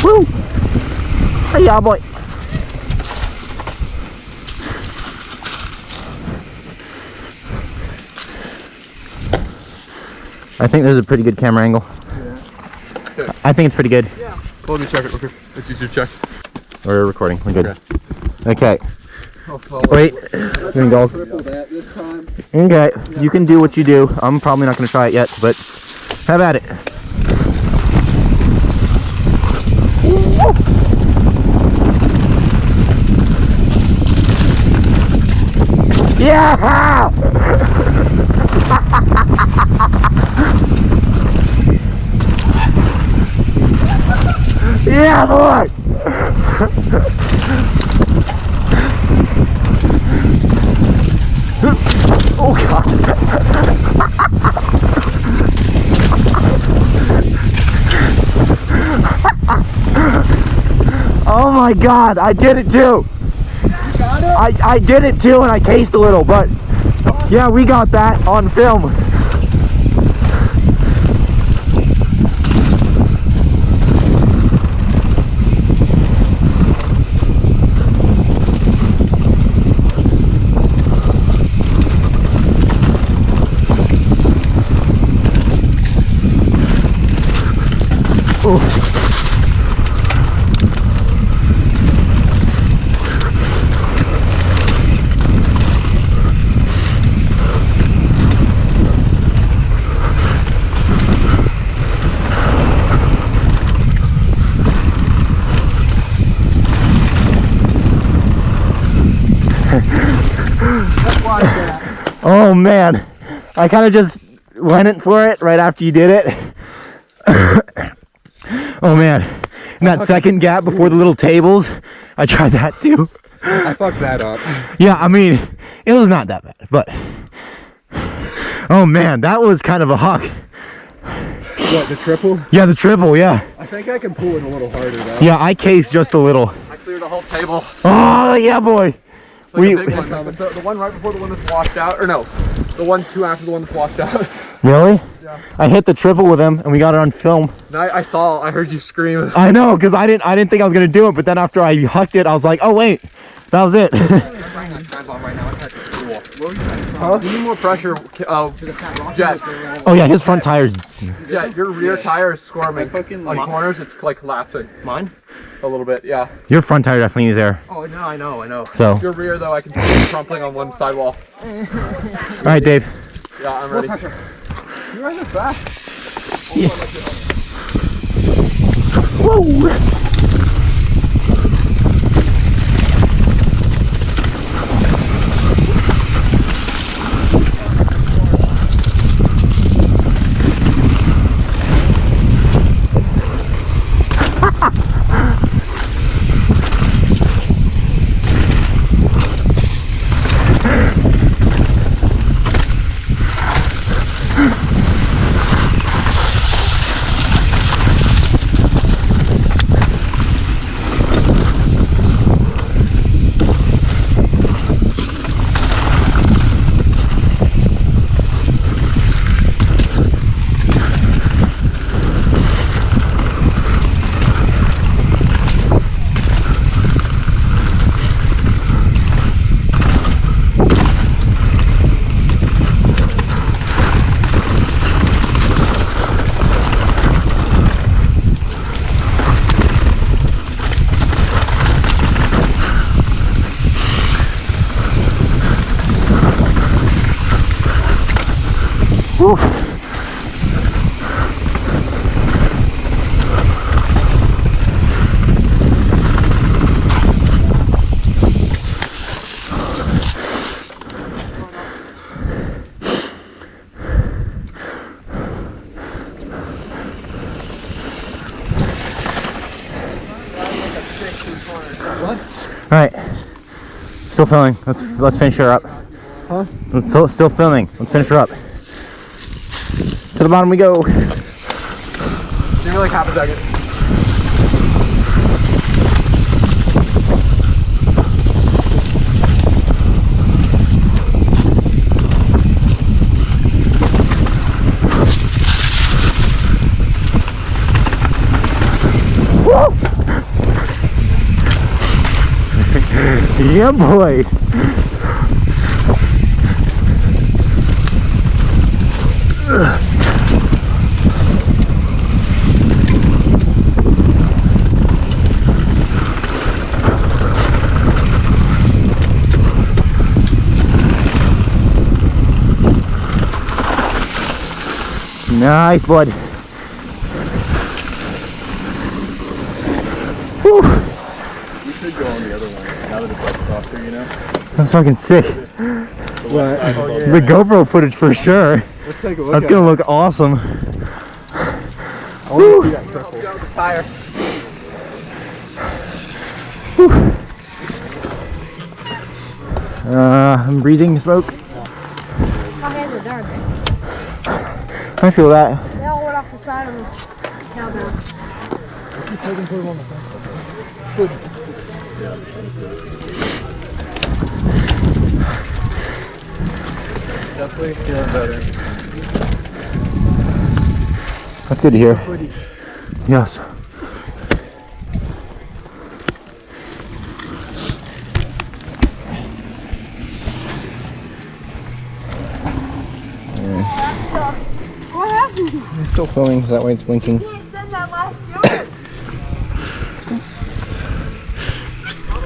Woo! Hey, y'all, boy. I think there's a pretty good camera angle. Yeah. I think it's pretty good. Yeah. Let me check it. Okay. It's easier to check. We're recording. We're good. Okay. Wait. Let me go. Okay. You can do what you do. I'm probably not going to try it yet, but have at it. Yeah! Yeah, boy! Oh, God. Oh, my God. I did it, too. I did it too, and I cased a little, but yeah, we got that on film. Ooh. Oh man, I kind of just went in for it right after you did it. Oh man, in that second gap before the little tables, I tried that too. I fucked that up. Yeah, I mean, it was not that bad, but oh man, that was kind of a huck. What, the triple? Yeah, the triple, yeah. I think I can pull it a little harder though. Yeah, I cased just a little. I cleared the whole table. Oh yeah, boy. Like a big one. The one right before the one that's washed out, or no, the one two after the one that's washed out. Really? Yeah. I hit the triple with him, and we got it on film. No, I heard you scream. I know, because I didn't think I was gonna do it, but then after I hucked it, I was like, oh wait, that was it. Huh? You need more pressure, Jet. Oh yeah, his front tires. Yeah, your rear tire is squirming. On corners, it's like collapsing. Mine? A little bit, yeah. Your front tire definitely needs air. Oh, no, I know. So. Your rear, though, I can see it crumpling on one sidewall. All right, Dave. Yeah, I'm ready. You're running fast. Yeah. Whoa! Oof. Alright. Still filming. Let's finish her up. Huh? Still filming. Let's finish her up. To the bottom we go. Give me like half a second. Yeah, boy. Nice, bud. Whew. We should go on the other one now that it's like softer, you know? That's fucking sick. The GoPro footage for sure. Let's take a look. That's gonna look awesome. Woo! Go with the tire. I'm breathing smoke. My hands are dark. I feel that. They all went off the side of the cowbell. Definitely feeling better. That's good to hear. Yes. What happened? I'm still filming, so that way it's blinking.